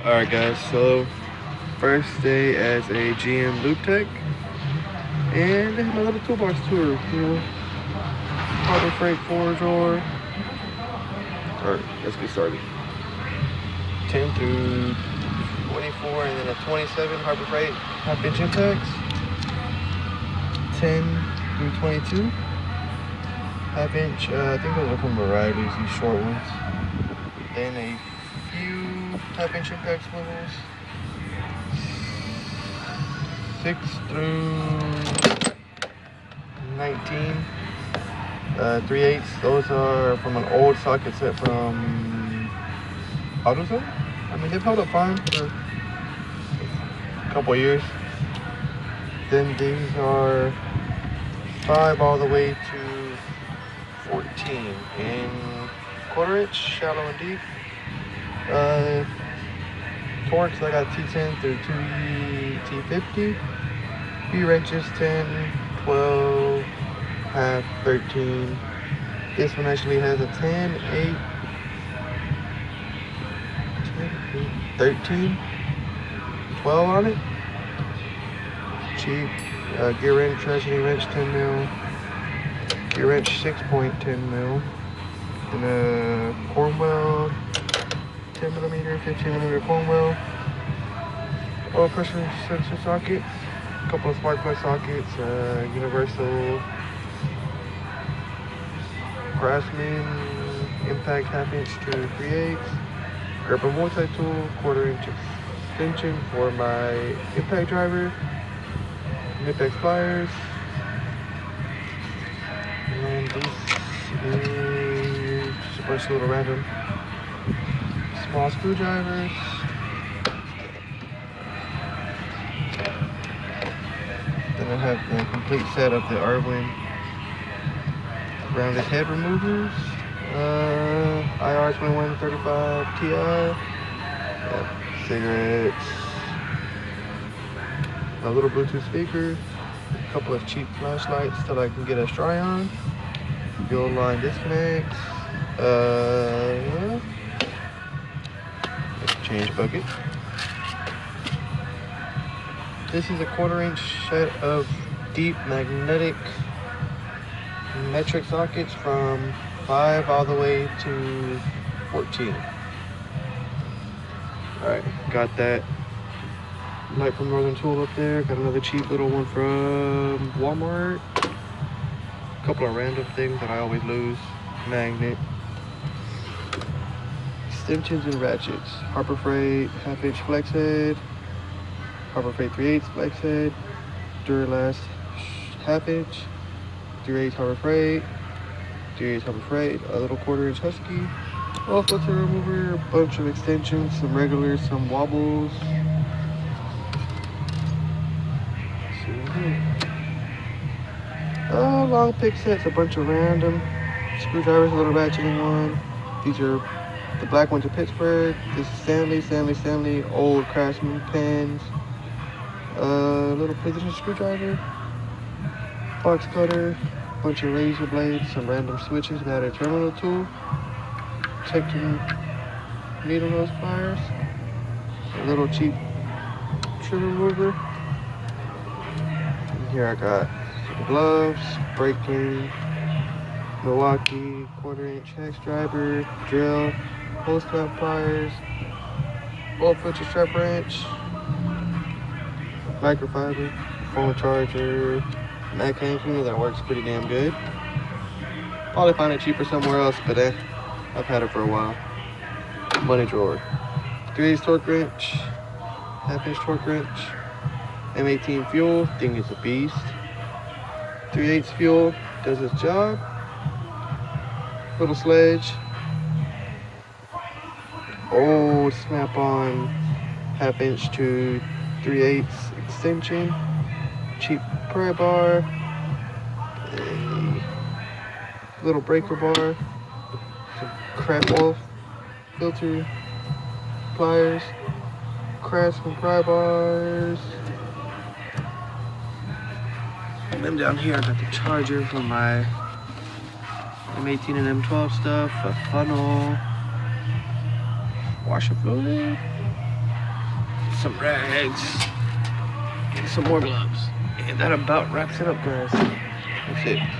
Alright guys, so first day as a GM Lube Tech, and my little toolbox tour, Harbor Freight 4-drawer. Alright, let's get started. 10 through 24 and then a 27 Harbor Freight half-inch impacts. 10 through 22 half-inch, I think those are from varieties, these short ones. Then a few half-inch impact swivels. 6 through 19. 3/8. Those are from an old socket set from AutoZone. I mean, they've held up fine for a couple of years. Then these are 5 all the way to 14 in 1/4 inch, shallow and deep. Torques, I got T10 through 2T50. B wrenches 10, 12, half, 13. This one actually has a 10, 8, 13, 12 on it. Cheap. Gear wrench, ratcheting wrench 10 mil. Gear wrench 6.10 mil. And a Cornwell 10 millimeter, 15 millimeter Cornwell. Oil pressure sensor socket. A couple of spark plug sockets. Universal Craftsman impact half-inch to 3/8. Grab a multi-tool 1/4 inch extension for my impact driver. Nipex pliers. And this is just a bunch of little random small screwdrivers. Then I have the complete set of the Arwin rounded head removers. IR 2135 Ti. Cigarettes. A little Bluetooth speaker. A couple of cheap flashlights till I can get a try on. The old line disconnects. Change bucket. This is a 1/4 inch set of deep magnetic metric sockets from 5 all the way to 14. Alright, got that light from Northern Tool up there. Got another cheap little one from Walmart. A couple of random things that I always lose. Magnet. Extensions and ratchets. Harbor Freight half-inch flex head. Harbor Freight 3/8 flex head. Duralast half-inch. 3/8 Harbor Freight. 3/8 Harbor Freight. A little 1/4 inch Husky. Oil filter remover. A bunch of extensions. Some regulars. Some wobbles. Long pick sets. A bunch of random screwdrivers. A little ratcheting one. These are the black ones are Pittsburgh. This is Stanley, old Craftsman pens. Little precision screwdriver, box cutter, bunch of razor blades, some random switches, battery terminal tool, protecting needle nose pliers, a little cheap trim remover. And here I got gloves, brake clean, Milwaukee 1/4 inch hex driver, drill, hose clamp pliers, oil filter strap wrench, microfiber, phone charger, Mac hand cleaner that works pretty damn good. Probably find it cheaper somewhere else, but I've had it for a while. Money drawer. 3/8 torque wrench, half-inch torque wrench, M18 fuel, thing is a beast. 3/8 fuel, does its job. Little sledge. Old snap-on half-inch to 3/8 extension. Cheap pry bar. A little breaker bar. Some crap oil filter pliers. Craftsman pry bars. And then down here I got the charger for my M18 and M12 stuff, a funnel, washer fluid, some rags, and some more gloves. And that about wraps it up, guys. That's it.